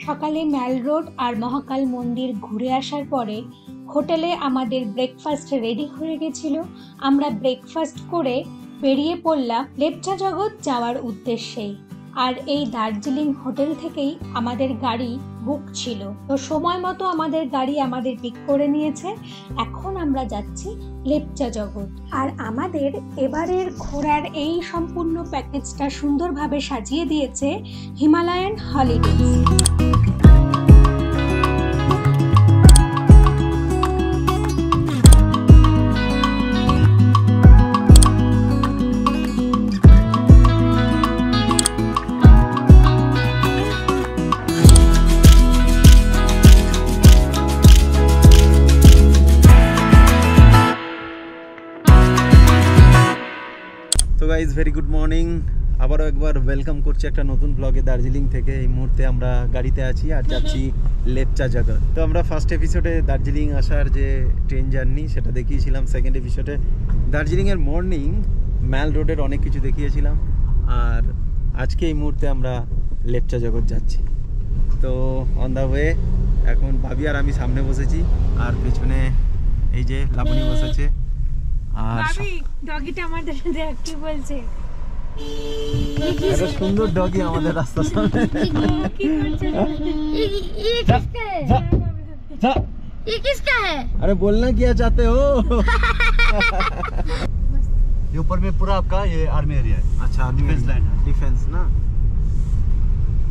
সকালে ম্যাল রোড আর মহাকাল মন্দির ঘুরে আসার পরে হোটেলে আমাদের ব্রেকফাস্ট রেডি হয়ে গেছিল। আমরা ব্রেকফাস্ট করে বেরিয়ে পড়লাম লেপচা জগৎ যাওয়ার উদ্দেশ্যে। আর এই দার্জিলিং হোটেল থেকেই আমাদের গাড়ি বুক ছিল, তো সময় মতো আমাদের গাড়ি আমাদের পিক করে নিয়েছে। এখন আমরা যাচ্ছি লেপচা জগৎ। আর আমাদের এবারের ঘোরার এই সম্পূর্ণ প্যাকেজটা সুন্দরভাবে সাজিয়ে দিয়েছে Himalayan holidays. Guys very good morning, আবারও একবার ওয়েলকাম করছি একটা নতুন ব্লগে দার্জিলিং থেকে। এই মুহূর্তে আমরা গাড়িতে আছি আর যাচ্ছি লেপচা জগৎ। তো আমরা ফার্স্ট এপিসোডে দার্জিলিং আসার যে ট্রেন জার্নি সেটা দেখিয়েছিলাম, সেকেন্ড এপিসোডে দার্জিলিংয়ের মর্নিং ম্যাল রোডের অনেক কিছু দেখিয়েছিলাম, আর আজকে এই মুহূর্তে আমরা লেপচা জগৎ যাচ্ছি। তো অন দ্য ওয়ে এখন ভাবি আর আমি সামনে বসেছি, আর পেছনে এই যে লাবণী বসেছে। আর ডগিটা আমাদের দেখ কি বলছে, একটা সুন্দর ডগি আমাদের রাস্তার সামনে। কি করছে? ये किसका है? अरे बोलना क्या चाहते हो? ये ऊपर में पूरा आपका ये आर्मी एरिया है। अच्छा, डिफेंस लाइन है, डिफेंस ना।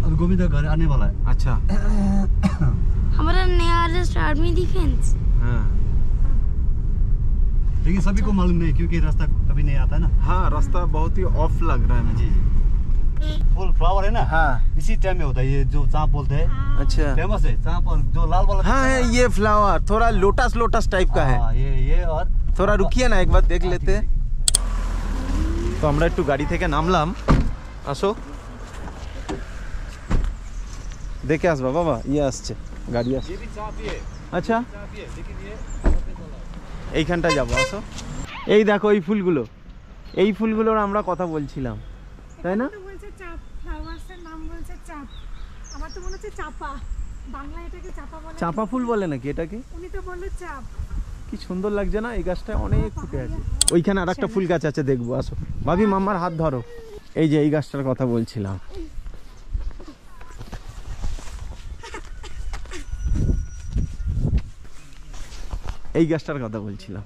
और गोविंदा घर आने वाला है। अच्छा हमारा नियरेस्ट आर्मी डिफेंस। हाँ लेकिन सभी को मालूम नहीं क्योंकि रास्ता कभी नहीं आता है ना। हाँ, रास्ता बहुत ही ऑफ लग रहा है मुझे। फुल फ्लावर है ना। हाँ इसी टाइम में होता है, ये जो चाँप बोलते हैं। अच्छा फेमस है चाँप, और जो लाल वाला हाँ है ये फ्लावर, थोड़ा लोटस लोटस टाइप का है। ये और थोड़ा रुकिए ना, एक बार देख लेते हैं। तो আমরা একটু গাড়ি থেকে নামলাম, আসো দেখে আসবা বাবা। ইয়ে আসছে, গাড়ি আসছে। আচ্ছা এইখানটা যাবো, আসো। এই দেখো এই ফুলগুলো, এই ফুলগুলোর আমরা কথা বলছিলাম, তাই না? বলছে চাপ, ফ্লাওয়ার্সের নাম বলছে চাপ। আমার তো মনে হচ্ছে চাপা, বাংলা এটাকে চাপা বলে। চাপা ফুল বলে নাকি এটাকে? উনি তো বললো চাপ। কি সুন্দর লাগছে না, এই গাছটা অনেক ফুটে আছে। ওইখানে আর একটা ফুল গাছ আছে, দেখবো, আসো। ভাবি মাম্মার হাত ধরো। এই যে এই গাছটার কথা বলছিলাম। এই গাছটার কথা বলছিলাম।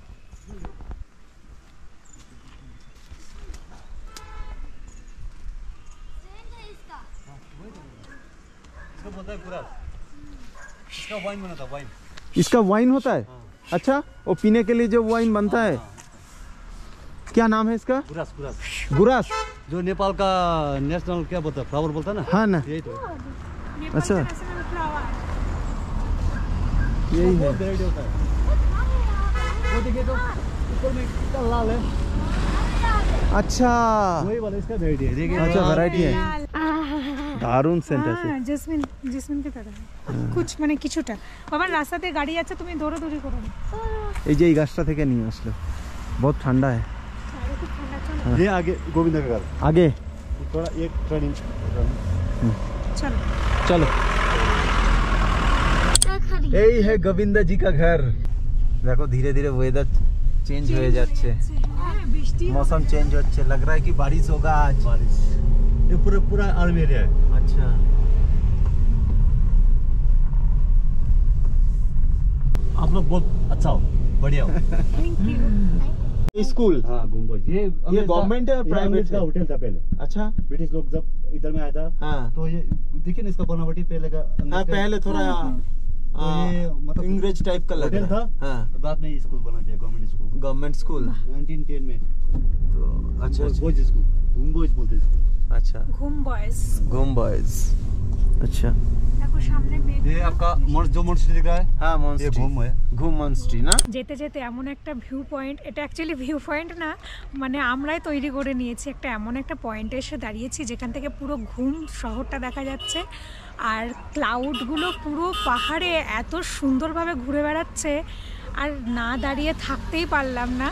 इसको बोलता है पूरा, इसका वाइन बना था, वाइन। इसका वाइन होता है? अच्छा, वो पीने के लिए जो वाइन बनता है, क्या नाम है इसका? गुरास, गुरास। गुरास, जो नेपाल का नेशनल क्या बोलता है, फ्लावर बोलता है ना। हाँ ना, यही तो अच्छा यही है। वेराइटी होता है। वो देखिए तो ऊपर में कितना लाल है, अच्छा वही वाला इसका वेराइटी है। देखिए अच्छा, वैरायटी है। দারুণ সেন্ট আছে। জেসমিন, জেসমিনকে তারা কুছ মানে কিছুটা। বাবা রাস্তাতে গাড়ি আছে, তুমি দৌড়াদৌড়ি করো না। এই যে এই গাছটা থেকে নিয়ে আসলো, বহুত ঠান্ডা है। ये आगे गोविंदा का घर, आगे थोड़ा एक ट्रेनिंग। চলো चलो, এই है गोविंदा जी का घर। देखो धीरे धीरे वेदर चेंज হয়ে যাচ্ছে, বৃষ্টি मौसम चेंज হচ্ছে, लग रहा है कि बारिश होगा आज। बारिश, ये पूरा पूरा आर्मी एरिया है। अच्छा आप लोग बहुत अच्छा हो, बढ़िया हो। Thank you. स्कूल, हाँ गुम्बज, ये गवर्नमेंट है प्राइवेट का होटल था पहले। अच्छा ब्रिटिश लोग जब इधर में आया था, हाँ तो ये देखिए ना इसका बनावटी पहले का। हाँ, पहले थोड़ा तो ये मतलब अंग्रेज टाइप का लग होटल रहा था। है। हाँ, बाद में स्कूल बना दिया, गवर्नमेंट स्कूल, गवर्नमेंट स्कूल। 1910 में। तो अच्छा बॉयज स्कूल, गुम्बज बोलते हैं इसको। अच्छा, ঘুম বয়স। घूम बॉयज। अच्छा দেখো সামনে মেঘ। ये आपका जो मोनेस्ट्री दिख रहा है, हाँ ये মনস্ট্রি, घूम है। ঘুম মনস্ট্রি না। যেতে যেতে এমন একটা ভিউ পয়েন্ট, এটা অ্যাকচুয়ালি ভিউ পয়েন্ট না, মানে আমরাই তৈরি করে নিয়েছি। একটা এমন একটা পয়েন্টে এসে দাঁড়িয়েছি যেখান থেকে পুরো ঘুম শহরটা দেখা যাচ্ছে, আর ক্লাউডগুলো পুরো পাহাড়ে এত সুন্দরভাবে ঘুরে বেড়াচ্ছে, আর না দাঁড়িয়ে থাকতেই পারলাম না।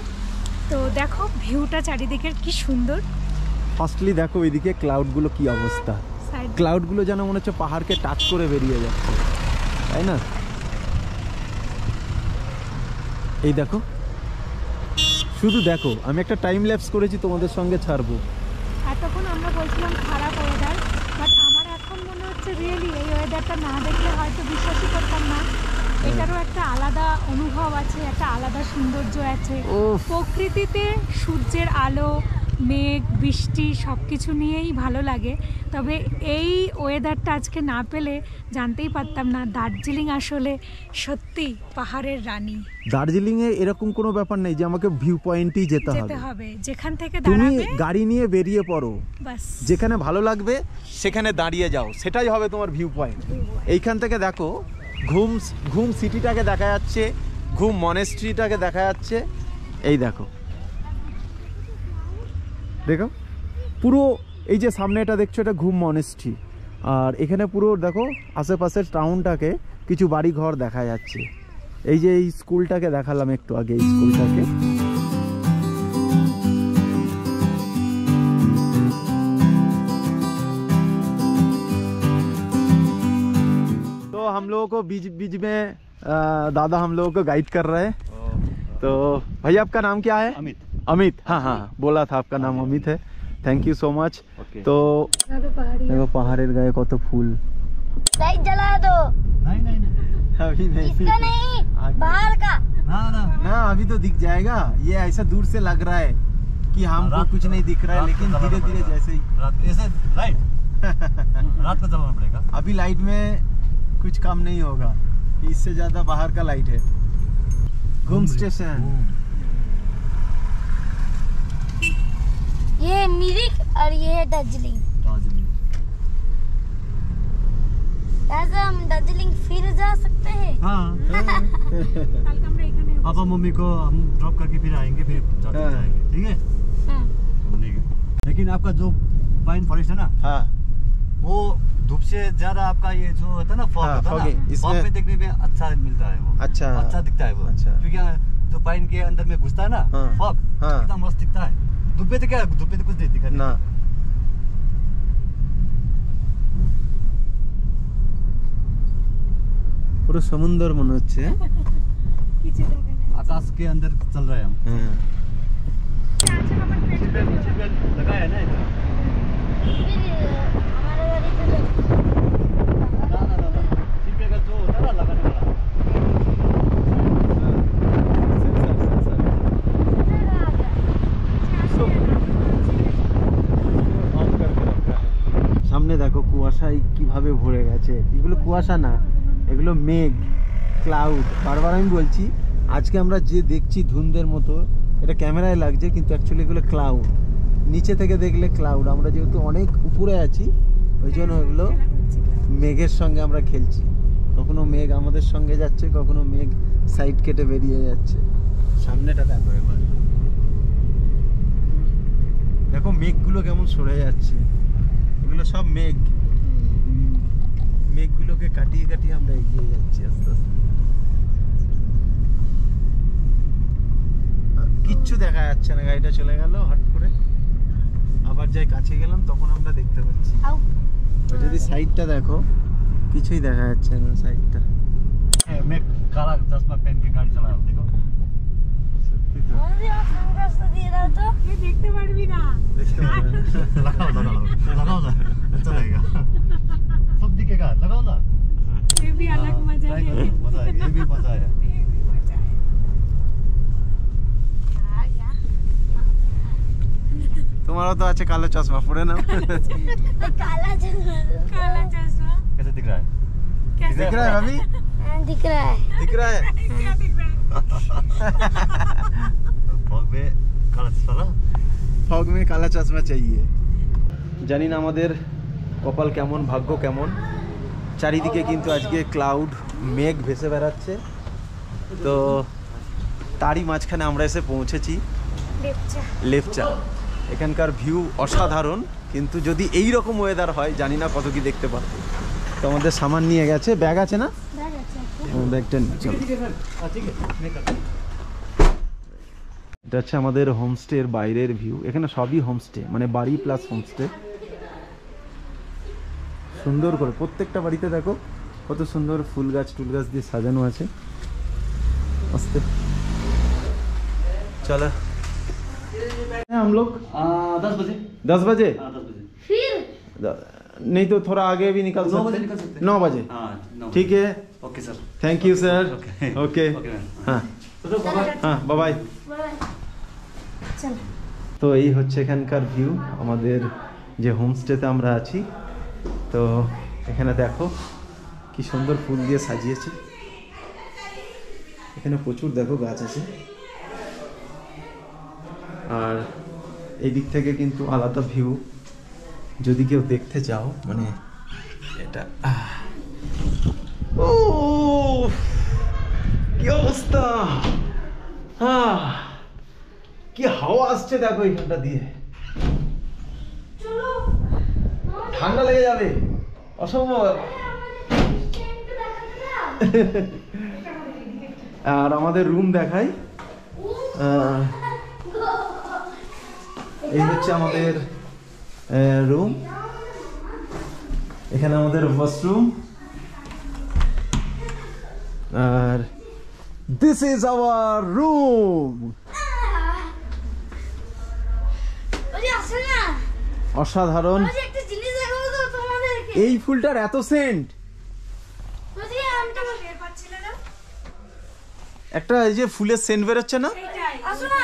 তো দেখো ভিউটা চারিদিকের কি সুন্দর। ফার্স্টলি দেখো এদিকে ক্লাউডগুলো কি অবস্থা। সাইড ক্লাউডগুলো যেন মনে হচ্ছে পাহাড়কে টাচ করে বেরিয়ে যাচ্ছে, তাই না? এই দেখো, শুধু দেখো, আমি একটা টাইম ল্যাপস করেছি, তোমাদের সঙ্গে ছাড়বো। এতক্ষণ আমরা বলছিলাম খারাপ ওয়েদার, বাট আমার এখন মনে হচ্ছে রিয়েলি এই ওয়েদারটা না দেখলে হয়তো বিশ্বাসই করতাম না। এটারও একটা আলাদা অনুভব আছে, একটা আলাদা সৌন্দর্য আছে। প্রকৃতিতে সূর্যের আলো, মেঘ, বৃষ্টি সব কিছু নিয়েই ভালো লাগে। তবে এই ওয়েদারটা আজকে না পেলে জানতেই পারতাম না দার্জিলিং আসলে সত্যি পাহাড়ের রানী। দার্জিলিংয়ে এরকম কোনো ব্যাপার নেই যে আমাকে ভিউ পয়েন্টেই যেতে হবে। যেখান থেকে তুমি দাঁড়াবে গাড়ি নিয়ে বেরিয়ে পড়ো, বাস যেখানে ভালো লাগবে সেখানে দাঁড়িয়ে যাও, সেটাই হবে তোমার ভিউ পয়েন্ট। এইখান থেকে দেখো ঘুম সিটিটাকে দেখা যাচ্ছে, ঘুম মনেস্ট্রিটাকে দেখা যাচ্ছে। এই দেখো, দেখো পুরো এই যে সামনে এটা দেখছো, এটা ঘুম মনেস্ট্রি। আর এখানে পুরো দেখো আশেপাশের টাউনটাকে, কিছু বাড়ি ঘর দেখা যাচ্ছে। এই যে এই স্কুলটাকে দেখালাম একটু আগে, এই স্কুলটাকে। तो हम लोगों को बीच में दादा हम लोगों को गाइड कर रहे हैं। तो भाई आपका नाम क्या है? अमित। हाँ, बोला था आपका नाम अमित है। Thank you so much. तो देखो पहाड़ेर गाয়ে কত ফুল। लाइट जला दो। नहीं अभी नहीं, इसका नहीं, बाहर का। ना अभी तो दिख जाएगा। ये ऐसा दूर से लग रहा है कि हमको कुछ नहीं दिख रहा है, लेकिन धीरे धीरे जैसे ही लाइट रात को चलाना पड़ेगा। अभी लाइट में कुछ काम नहीं होगा, कि इससे ज्यादा बाहर का लाइट है। घूम स्टेशन, ये मिरिक और ये है दार्जिलिंग। ऐसा हम दार्जिलिंग फिर जा सकते हैं। हाँ, पापा मम्मी को हम ड्रॉप करके फिर आएंगे, फिर जाएंगे, ठीक है? घूमने के। लेकिन आपका जो पाइन फॉरेस्ट है ना, हाँ वो धूप से ज्यादा आपका ये जो होता है ना फॉग, होता है ना, फॉग में देखने में अच्छा मिलता है वो। अच्छा दिखता है वो। अच्छा। क्योंकि जो पाइन के अंदर में घुसता है ना फॉग, कितना मस्त दिखता है। धूप में तो क्या, धूप में तो कुछ नहीं दिखा ना। पूरा समुंदर मन होच्छे, आकाश के अंदर चल रहे हैं हम। लगाया है ना इधर। फिर हमारे गाड़ी पे ना सीट का जो होता है ना लगाने वाला, সামনে দেখো কুয়াশায় কিভাবে ভরে গেছে। এগুলো কুয়াশা না, এগুলো মেঘ, ক্লাউড। বারবার আমি বলছি, আজকে আমরা যে দেখছি ধুন্দের মতো, এটা ক্যামেরায় লাগছে, কিন্তু অ্যাকচুয়ালি এগুলো ক্লাউড। নিচে থেকে দেখলে ক্লাউড, আমরা যেহেতু অনেক উপরে আছি ওই জন্য এগুলো মেঘের সঙ্গে আমরা খেলছি। কখনো মেঘ আমাদের সঙ্গে যাচ্ছে, কখনো মেঘ সাইড কেটে বেরিয়ে যাচ্ছে। সামনেটা দেখো এবার, দেখো মেঘগুলো কেমন সরে যাচ্ছে। এগুলো সব মেঘগুলোকে কাটিয়ে কাটিয়ে আমরা এগিয়ে যাচ্ছি আস্তে আস্তে। কিচ্ছু দেখা যাচ্ছে না, গাড়িটা চলে গেল হট করে। আবার যাই কাছে গেলাম, তখন আমরা দেখতে পাচ্ছি। যদি সাইডটা দেখো, কিছুই দেখা যাচ্ছে না সাইডটা। मैं काला चश्मा पहन के गाड़ी चला रहा हूँ, देखो। সত্যি তো रास्ता दिए रहा तो ये देखते पारबी ना। দেখতে পাবেন। लगाओ ना, अच्छा लगेगा। सब दिखेगा, लगाओ ना। ये भी अलग मजा ट्राई है। करो, मजा आएगा, ये भी मजा आया। তোমারও তো আছে কালো চশমা, পরে নাও। काला चश्मा कैसे दिख रहा है? दिख रहा है अभी? दिख रहा है। दिख रहा है? क्या दिख रहा है? फॉग में काला चश्मा ना? ফগ মে কালা চশমা চাইয়ে। জানি না আমাদের কপাল কেমন, ভাগ্য কেমন। চারিদিকে কিন্তু আজকে ক্লাউড, মেঘ ভেসে বেড়াচ্ছে। তো তারই মাঝখানে আমরা এসে পৌঁছেছি লেপচা। এখানকার ভিউ অসাধারণ, কিন্তু যদি এই রকম ওয়েদার হয় জানি না কত কি দেখতে পারবো। তো আমাদের সামান নিয়ে গেছে, ব্যাগ আছে না? ব্যাগটা নিয়ে চলো। এটা হচ্ছে আমাদের হোমস্টের বাইরের ভিউ। এখানে সবই হোমস্টে, মানে বাড়ি প্লাস হোমস্টে। সুন্দর করে প্রত্যেকটা বাড়িতে দেখো কত সুন্দর ফুল গাছ টুল গাছ দিয়ে সাজানো আছে আস্তে चलो हम लोग 10 बजे 10 बजे 10 बजे फिर नहीं तो थोड़ा आगे भी निकल 9 बजे सकते निकल सकते 9 बजे हाँ 9 ठीक है okay sir thank you sir okay okay okay हाँ तो बाय हाँ बाय बाय बाय চলো তো এই হচ্ছে এখানকার ভিউ আমাদের যে হোমস্টেতে আমরা আছি তো এখানে দেখো কি সুন্দর ফুল দিয়ে সাজিয়েছে এখানে প্রচুর দেখো গাছ আছে আর এই দিক থেকে কিন্তু আলাদা ভিউ যদি কেউ দেখতে চাও মানে এটা ও কি অবস্থা কি হাওয়া আসছে দেখো এখানটা দিয়ে ঠান্ডা লেগে যাবে অসম্ভব আর আমাদের রুম দেখাই এই হচ্ছে আমাদের রুম এখানে আমাদের ওয়াশরুম আর দিস ইজ আওয়ার রুম ওই আসে না অসাধারণ ওই একটা জিনিস দেখাবো তো তোমাদেরকে এই ফুলটার এত সেন্ট ওই আমি তো টের পাচ্ছিলে না একটা এই যে ফুলের সেন্ট বেরোচ্ছে না আসো না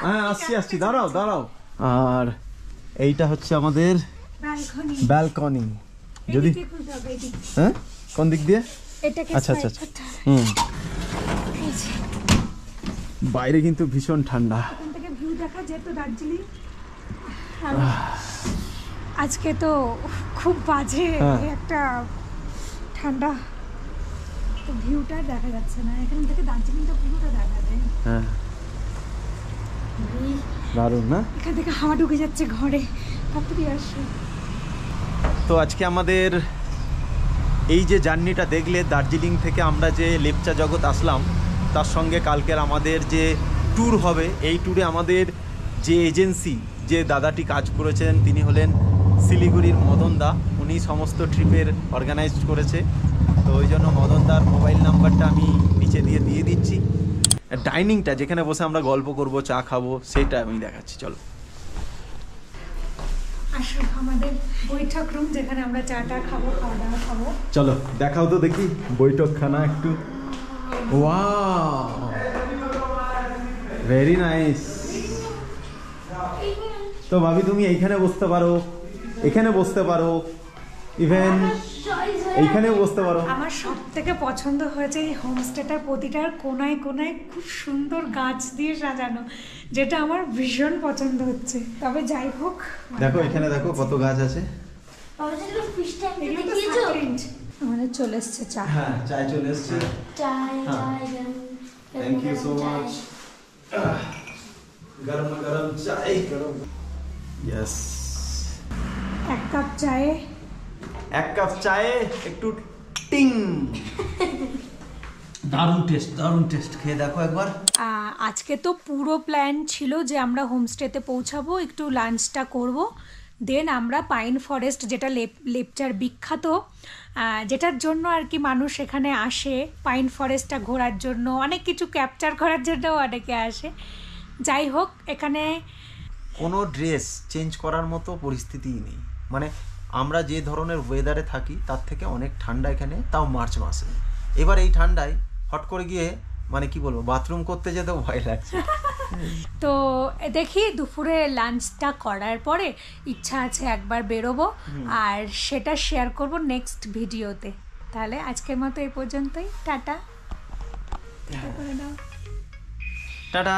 হ্যাঁ আসছি দাঁড়াও দাঁড়াও আর এইটা হচ্ছে আমাদের ব্যালকনি ব্যালকনি যদি হ্যাঁ কোন দিক দিয়ে এটাকে আচ্ছা আচ্ছা হুম বাইরে কিন্তু ভীষণ ঠান্ডা এখান থেকে ভিউ দেখা যেত দার্জিলিং আজকে তো খুব বাজে হ্যাঁ। একটা ঠান্ডা তো ভিউটা দেখা যাচ্ছে না এখান থেকে দার্জিলিংটা পুরোটা দেখা যায় হ্যাঁ দারুণ না এখান থেকে হাওয়া ঢুকে যাচ্ছে ঘরে তাড়াতাড়ি আসো তো আজকে আমাদের এই যে জার্নিটা দেখলে দার্জিলিং থেকে আমরা যে লেপচা জগৎ আসলাম তার সঙ্গে কালকের আমাদের যে ট্যুর হবে এই ট্যুরে আমাদের যে এজেন্সি যে দাদাটি কাজ করেছেন তিনি হলেন শিলিগুড়ির মদন দা উনি সমস্ত ট্রিপের অর্গানাইজ করেছে তো ওই জন্য মদন দার মোবাইল নাম্বারটা আমি নিচে দিয়ে দিচ্ছি ডাইনিংটা যেখানে বসে আমরা গল্প করব চা খাবো সেটা আমি দেখাচ্ছি চলো আসো আমাদের বৈঠক রুম যেখানে আমরা চাটা খাবো খাওয়া দাওয়া খাবো চলো দেখাও তো দেখি বৈঠকখানা একটু ওয়াও ভেরি নাইস তো ভাবি তুমি এইখানে বসতে পারো এখানে বসতে পারো ইভেন এইখানেও বসতে পারো আমার সব থেকে পছন্দ হয়েছে এই হোমস্টেটার প্রতিটার কোনায় কোনায় খুব সুন্দর গাছ দিয়ে সাজানো যেটা আমার ভীষণ পছন্দ হচ্ছে তবে যাই হোক দেখো এখানে দেখো কত গাছ আছে আমাদের ফিশটা এগুলো তো দেখিয়েছো সাপ্লিমেন্ট। আমাদের চলে এসছে চা হ্যাঁ চায় চলে এসছে চাই থ্যাংক ইউ সো মাচ গরম গরম চাই গরম ইয়েস এক কাপ চায়ে এক কাপ চায়ে একটু টিং দারুণ টেস্ট খেয়ে দেখো একবার আজকে তো পুরো প্ল্যান ছিল যে আমরা হোমস্টেতে পৌঁছাবো একটু লাঞ্চটা করব দেন আমরা পাইন ফরেস্ট যেটা লেপচার বিখ্যাত যেটার জন্য আর কি মানুষ এখানে আসে পাইন ফরেস্টটা ঘোরার জন্য অনেক কিছু ক্যাপচার করার জন্যও অনেকে আসে যাই হোক এখানে কোনো ড্রেস চেঞ্জ করার মতো পরিস্থিতিই নেই মানে আমরা যে ধরনের ওয়েদারে থাকি তার থেকে অনেক ঠান্ডা এখানে তাও মার্চ মাসে এবার এই ঠান্ডায় হট করে গিয়ে মানে কি বলবো বাথরুম করতে যেতেও ভয় লাগছে তো দেখি দুপুরে লাঞ্চটা করার পরে ইচ্ছা আছে একবার বেরোবো আর সেটা শেয়ার করব নেক্সট ভিডিওতে তাহলে আজকের মতো এই পর্যন্তই টাটা টাটা